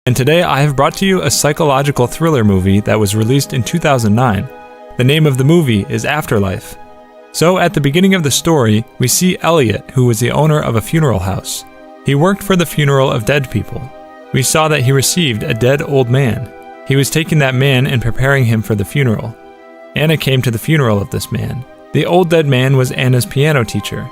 and today I have brought to you a psychological thriller movie that was released in 2009. The name of the movie is Afterlife. So at the beginning of the story, we see Elliot, who was the owner of a funeral house. He worked for the funeral of dead people. We saw that he received a dead old man. He was taking that man and preparing him for the funeral. Anna came to the funeral of this man. The old dead man was Anna's piano teacher.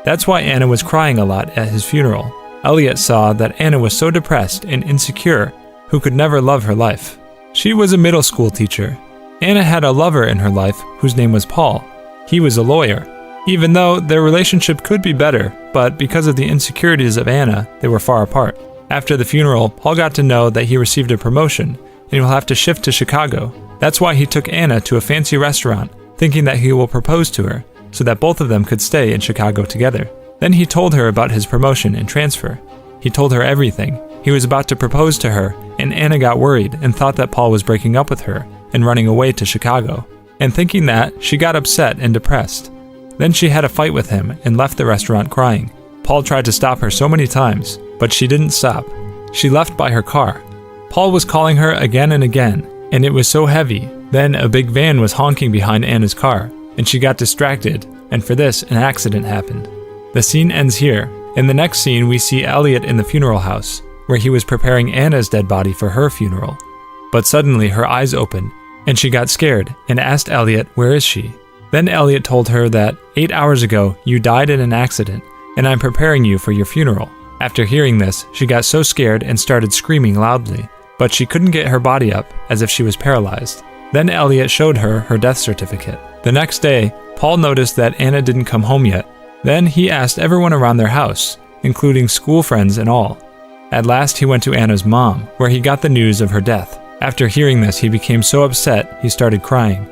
That's why Anna was crying a lot at his funeral. Elliot saw that Anna was so depressed and insecure, who could never love her life. She was a middle school teacher. Anna had a lover in her life whose name was Paul. He was a lawyer. Even though their relationship could be better, but because of the insecurities of Anna, they were far apart. After the funeral, Paul got to know that he received a promotion and he will have to shift to Chicago. That's why he took Anna to a fancy restaurant, thinking that he will propose to her, so that both of them could stay in Chicago together. Then he told her about his promotion and transfer. He told her everything. He was about to propose to her, and Anna got worried and thought that Paul was breaking up with her and running away to Chicago. And thinking that, she got upset and depressed. Then she had a fight with him and left the restaurant crying. Paul tried to stop her so many times, but she didn't stop. She left by her car. Paul was calling her again and again, and it was so heavy. Then a big van was honking behind Anna's car, and she got distracted, and for this, an accident happened. The scene ends here. In the next scene, we see Elliot in the funeral house, where he was preparing Anna's dead body for her funeral. But suddenly her eyes opened, and she got scared and asked Elliot, "Where is she?" Then Elliot told her that 8 hours ago you died in an accident, and I'm preparing you for your funeral. After hearing this, she got so scared and started screaming loudly, but she couldn't get her body up, as if she was paralyzed. Then Elliot showed her her death certificate. The next day, Paul noticed that Anna didn't come home yet. Then he asked everyone around their house, including school friends and all. At last he went to Anna's mom, where he got the news of her death. After hearing this, he became so upset he started crying.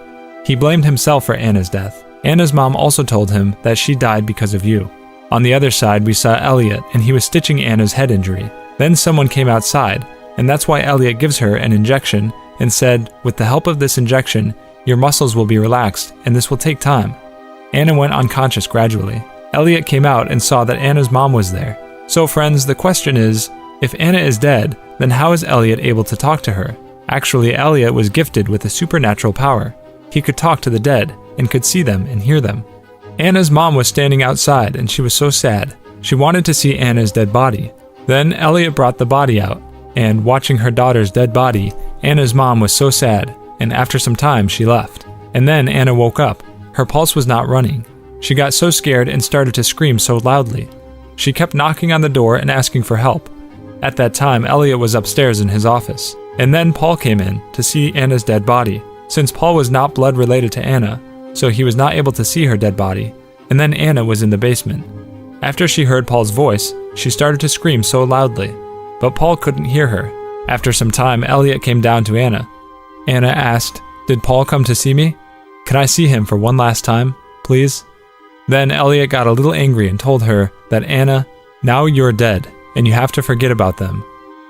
He blamed himself for Anna's death. Anna's mom also told him that she died because of you. On the other side, we saw Elliot, and he was stitching Anna's head injury. Then someone came outside, and that's why Elliot gives her an injection and said, "With the help of this injection, your muscles will be relaxed, and this will take time." Anna went unconscious gradually. Elliot came out and saw that Anna's mom was there. So friends, the question is, if Anna is dead, then how is Elliot able to talk to her? Actually, Elliot was gifted with a supernatural power. He could talk to the dead and could see them and hear them. Anna's mom was standing outside and she was so sad. She wanted to see Anna's dead body. Then Elliot brought the body out, and watching her daughter's dead body, Anna's mom was so sad, and after some time she left. And then Anna woke up. Her pulse was not running. She got so scared and started to scream so loudly. She kept knocking on the door and asking for help. At that time, Elliot was upstairs in his office. And then Paul came in to see Anna's dead body. Since Paul was not blood related to Anna, so he was not able to see her dead body. And then Anna was in the basement. After she heard Paul's voice, she started to scream so loudly. But Paul couldn't hear her. After some time, Elliot came down to Anna. Anna asked, "Did Paul come to see me? Can I see him for one last time, please?" Then Elliot got a little angry and told her that, "Anna, now you're dead, and you have to forget about them.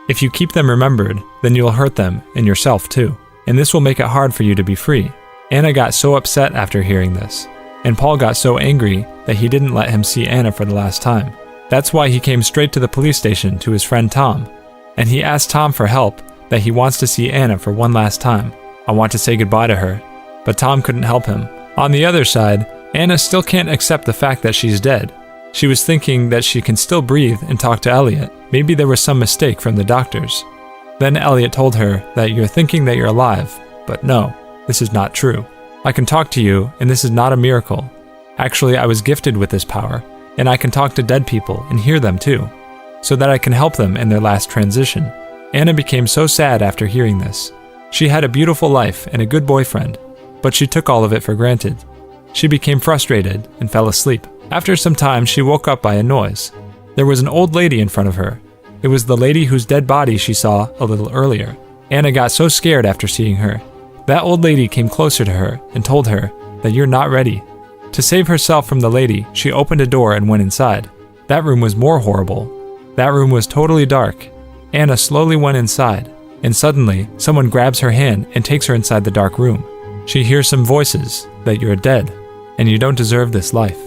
If you keep them remembered, then you'll hurt them and yourself too, and this will make it hard for you to be free." Anna got so upset after hearing this, and Paul got so angry that he didn't let him see Anna for the last time. That's why he came straight to the police station to his friend Tom, and he asked Tom for help, that he wants to see Anna for one last time. I want to say goodbye to her, but Tom couldn't help him. On the other side, Anna still can't accept the fact that she's dead. She was thinking that she can still breathe and talk to Elliot. Maybe there was some mistake from the doctors. Then Elliot told her that you're thinking that you're alive, but no, this is not true. I can talk to you, and this is not a miracle. Actually, I was gifted with this power, and I can talk to dead people and hear them too, so that I can help them in their last transition. Anna became so sad after hearing this. She had a beautiful life and a good boyfriend, but she took all of it for granted. She became frustrated and fell asleep. After some time, she woke up by a noise. There was an old lady in front of her. It was the lady whose dead body she saw a little earlier. Anna got so scared after seeing her. That old lady came closer to her and told her that you're not ready. To save herself from the lady, she opened a door and went inside. That room was more horrible. That room was totally dark. Anna slowly went inside, and suddenly, someone grabs her hand and takes her inside the dark room. She hears some voices, that you're dead, and you don't deserve this life.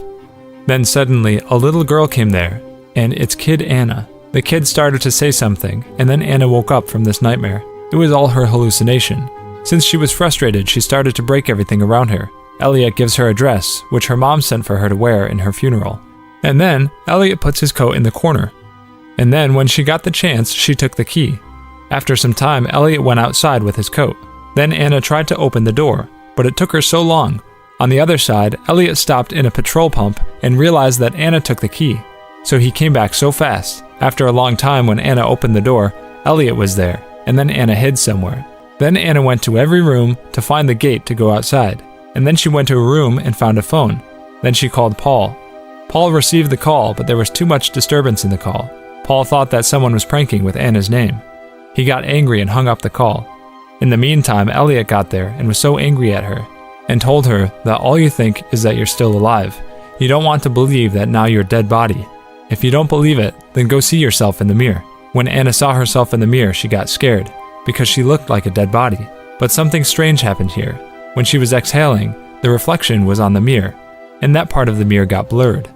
Then suddenly, a little girl came there, and it's Kid Anna. The kid started to say something, and then Anna woke up from this nightmare. It was all her hallucination. Since she was frustrated, she started to break everything around her. Elliot gives her a dress, which her mom sent for her to wear in her funeral. And then, Elliot puts his coat in the corner. And then, when she got the chance, she took the key. After some time, Elliot went outside with his coat. Then Anna tried to open the door, but it took her so long. On the other side, Elliot stopped in a petrol pump and realized that Anna took the key. So he came back so fast. After a long time, when Anna opened the door, Elliot was there, and then Anna hid somewhere. Then Anna went to every room to find the gate to go outside, and then she went to a room and found a phone. Then she called Paul. Paul received the call, but there was too much disturbance in the call. Paul thought that someone was pranking with Anna's name. He got angry and hung up the call. In the meantime, Elliot got there and was so angry at her, and told her that all you think is that you're still alive. You don't want to believe that now you're a dead body. If you don't believe it, then go see yourself in the mirror. When Anna saw herself in the mirror, she got scared, because she looked like a dead body. But something strange happened here. When she was exhaling, the reflection was on the mirror, and that part of the mirror got blurred.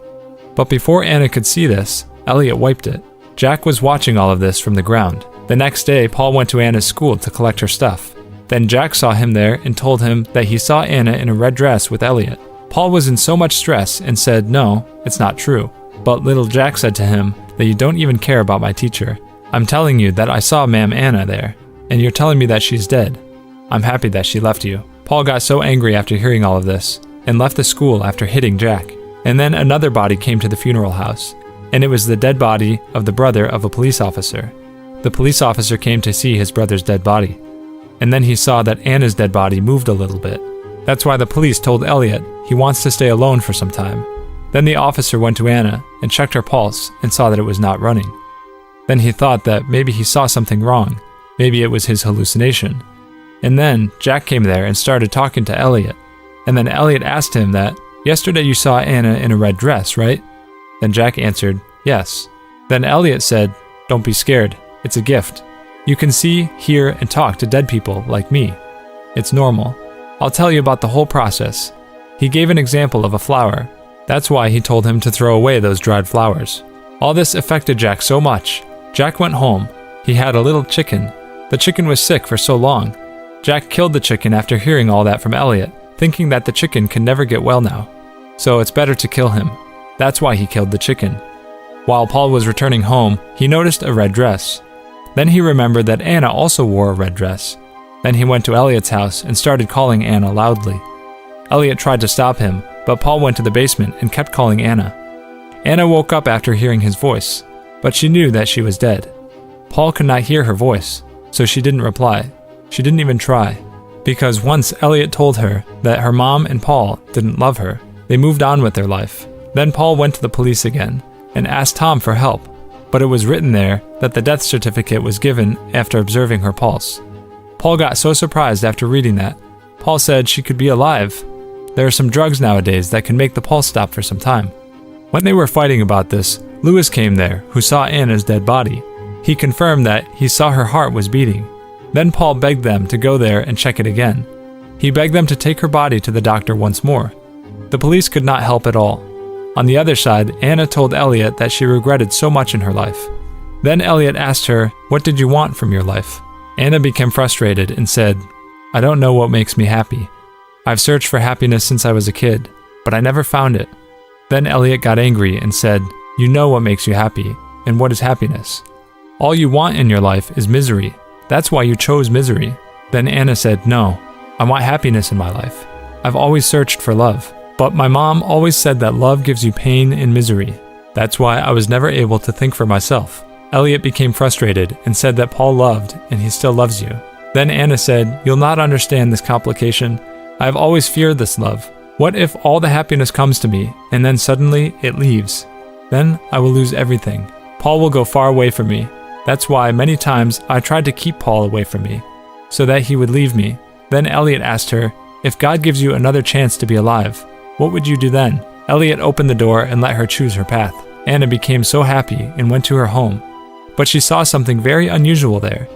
But before Anna could see this, Elliot wiped it. Jack was watching all of this from the ground. The next day, Paul went to Anna's school to collect her stuff. Then Jack saw him there and told him that he saw Anna in a red dress with Elliot. Paul was in so much stress and said, "No, it's not true." But little Jack said to him that you don't even care about my teacher. I'm telling you that I saw Ma'am Anna there, and you're telling me that she's dead. I'm happy that she left you. Paul got so angry after hearing all of this, and left the school after hitting Jack. And then another body came to the funeral house, and it was the dead body of the brother of a police officer. The police officer came to see his brother's dead body, and then he saw that Anna's dead body moved a little bit. That's why the police told Elliot he wants to stay alone for some time. Then the officer went to Anna and checked her pulse and saw that it was not running. Then he thought that maybe he saw something wrong. Maybe it was his hallucination. And then Jack came there and started talking to Elliot. And then Elliot asked him that, "Yesterday you saw Anna in a red dress, right?" Then Jack answered, "Yes." Then Elliot said, "Don't be scared. It's a gift. You can see, hear, and talk to dead people like me. It's normal. I'll tell you about the whole process." He gave an example of a flower. That's why he told him to throw away those dried flowers. All this affected Jack so much. Jack went home. He had a little chicken. The chicken was sick for so long. Jack killed the chicken after hearing all that from Elliot, thinking that the chicken can never get well now. So it's better to kill him. That's why he killed the chicken. While Paul was returning home, he noticed a red dress. Then he remembered that Anna also wore a red dress. Then he went to Elliot's house and started calling Anna loudly. Elliot tried to stop him, but Paul went to the basement and kept calling Anna. Anna woke up after hearing his voice, but she knew that she was dead. Paul could not hear her voice, so she didn't reply. She didn't even try. Because once Elliot told her that her mom and Paul didn't love her, they moved on with their life. Then Paul went to the police again and asked Tom for help, but it was written there that the death certificate was given after observing her pulse. Paul got so surprised after reading that. Paul said she could be alive. There are some drugs nowadays that can make the pulse stop for some time. When they were fighting about this, Lewis came there, who saw Anna's dead body. He confirmed that he saw her heart was beating. Then Paul begged them to go there and check it again. He begged them to take her body to the doctor once more. The police could not help at all. On the other side, Anna told Elliot that she regretted so much in her life. Then Elliot asked her, "What did you want from your life?" Anna became frustrated and said, "I don't know what makes me happy. I've searched for happiness since I was a kid, but I never found it." Then Elliot got angry and said, "You know what makes you happy, and what is happiness? All you want in your life is misery. That's why you chose misery." Then Anna said, "No, I want happiness in my life. I've always searched for love, but my mom always said that love gives you pain and misery. That's why I was never able to think for myself." Elliot became frustrated and said that Paul loved and he still loves you. Then Anna said, "You'll not understand this complication. I have always feared this love. What if all the happiness comes to me and then suddenly it leaves? Then I will lose everything. Paul will go far away from me. That's why many times I tried to keep Paul away from me, so that he would leave me." Then Elliot asked her, "If God gives you another chance to be alive, what would you do then?" Elliot opened the door and let her choose her path. Anna became so happy and went to her home. But she saw something very unusual there.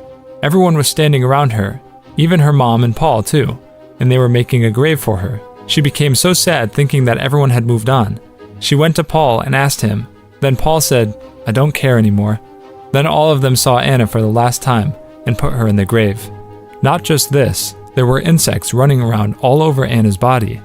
Everyone was standing around her, even her mom and Paul too, and they were making a grave for her. She became so sad thinking that everyone had moved on. She went to Paul and asked him. Then Paul said, "I don't care anymore. Then all of them saw Anna for the last time and put her in the grave. Not just this, there were insects running around all over Anna's body.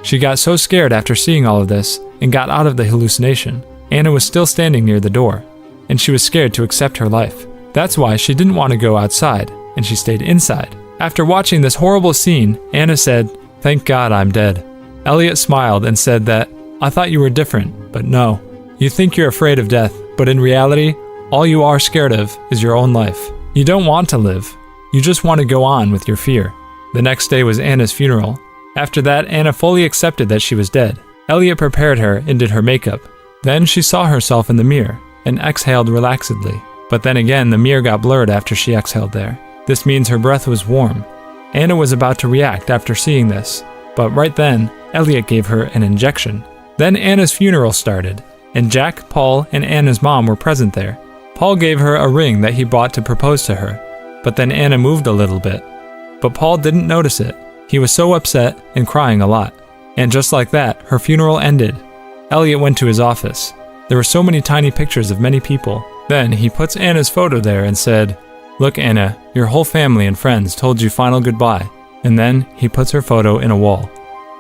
She got so scared after seeing all of this and got out of the hallucination. Anna was still standing near the door, and she was scared to accept her life. That's why she didn't want to go outside, and she stayed inside. After watching this horrible scene, Anna said, "Thank God I'm dead." Elliot smiled and said that, "I thought you were different, but no. You think you're afraid of death, but in reality, all you are scared of is your own life. You don't want to live. You just want to go on with your fear." The next day was Anna's funeral. After that, Anna fully accepted that she was dead. Elliot prepared her and did her makeup. Then she saw herself in the mirror and exhaled relaxedly. But then again, the mirror got blurred after she exhaled there. This means her breath was warm. Anna was about to react after seeing this, but right then, Elliot gave her an injection. Then Anna's funeral started, and Jack, Paul, and Anna's mom were present there. Paul gave her a ring that he bought to propose to her, but then Anna moved a little bit. But Paul didn't notice it. He was so upset and crying a lot. And just like that, her funeral ended. Elliot went to his office. There were so many tiny pictures of many people. Then he puts Anna's photo there and said, "Look, Anna, your whole family and friends told you final goodbye." And then he puts her photo in a wall.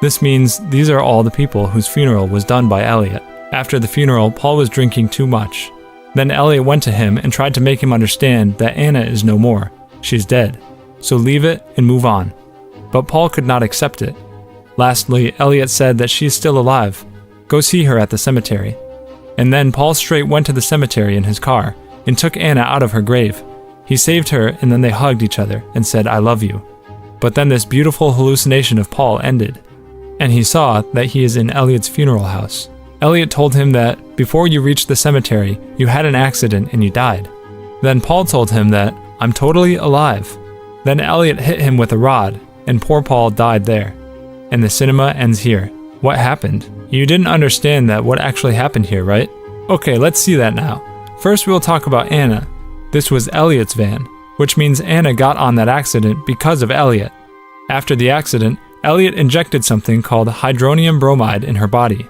This means these are all the people whose funeral was done by Elliot. After the funeral, Paul was drinking too much. Then Elliot went to him and tried to make him understand that Anna is no more. She's dead. So leave it and move on. But Paul could not accept it. Lastly, Elliot said that she is still alive. Go see her at the cemetery. And then Paul straight went to the cemetery in his car and took Anna out of her grave. He saved her, and then they hugged each other and said, "I love you." But then this beautiful hallucination of Paul ended, and he saw that he is in Elliot's funeral house. Elliot told him that before you reached the cemetery, you had an accident and you died. Then Paul told him that, "I'm totally alive." Then Elliot hit him with a rod, and poor Paul died there. And the cinema ends here. What happened? You didn't understand that what actually happened here, right? Okay, let's see that now. First we'll talk about Anna. This was Elliot's van, which means Anna got on that accident because of Elliot. After the accident, Elliot injected something called hydronium bromide in her body.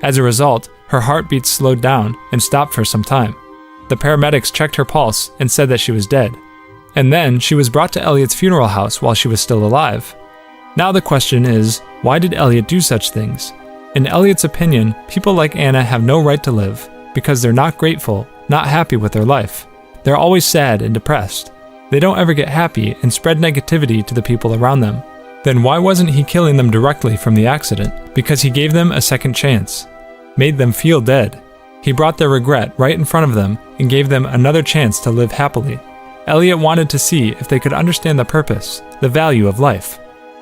As a result, her heartbeat slowed down and stopped for some time. The paramedics checked her pulse and said that she was dead. And then she was brought to Elliot's funeral house while she was still alive. Now the question is, why did Elliot do such things? In Elliot's opinion, people like Anna have no right to live because they're not grateful, not happy with their life. They're always sad and depressed. They don't ever get happy and spread negativity to the people around them. Then why wasn't he killing them directly from the accident? Because he gave them a second chance, made them feel dead. He brought their regret right in front of them and gave them another chance to live happily. Elliot wanted to see if they could understand the purpose, the value of life.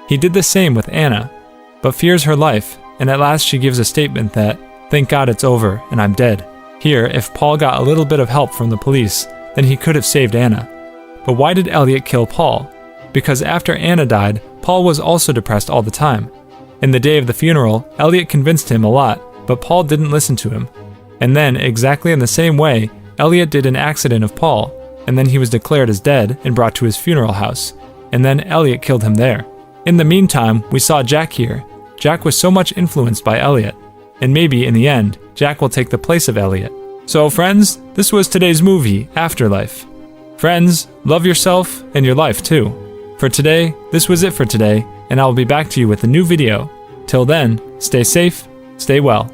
He did the same with Anna, but fears her life, and at last she gives a statement that, "Thank God it's over and I'm dead." Here, if Paul got a little bit of help from the police, then he could have saved Anna. But why did Elliot kill Paul? Because after Anna died, Paul was also depressed all the time. In the day of the funeral, Elliot convinced him a lot, but Paul didn't listen to him. And then, exactly in the same way, Elliot did an accident of Paul, and then he was declared as dead and brought to his funeral house, and then Elliot killed him there. In the meantime, we saw Jack here. Jack was so much influenced by Elliot, and maybe in the end, Jack will take the place of Elliot. So friends, this was today's movie, Afterlife. Friends, love yourself and your life too. For today, this was it for today, and I'll be back to you with a new video. Till then, stay safe, stay well.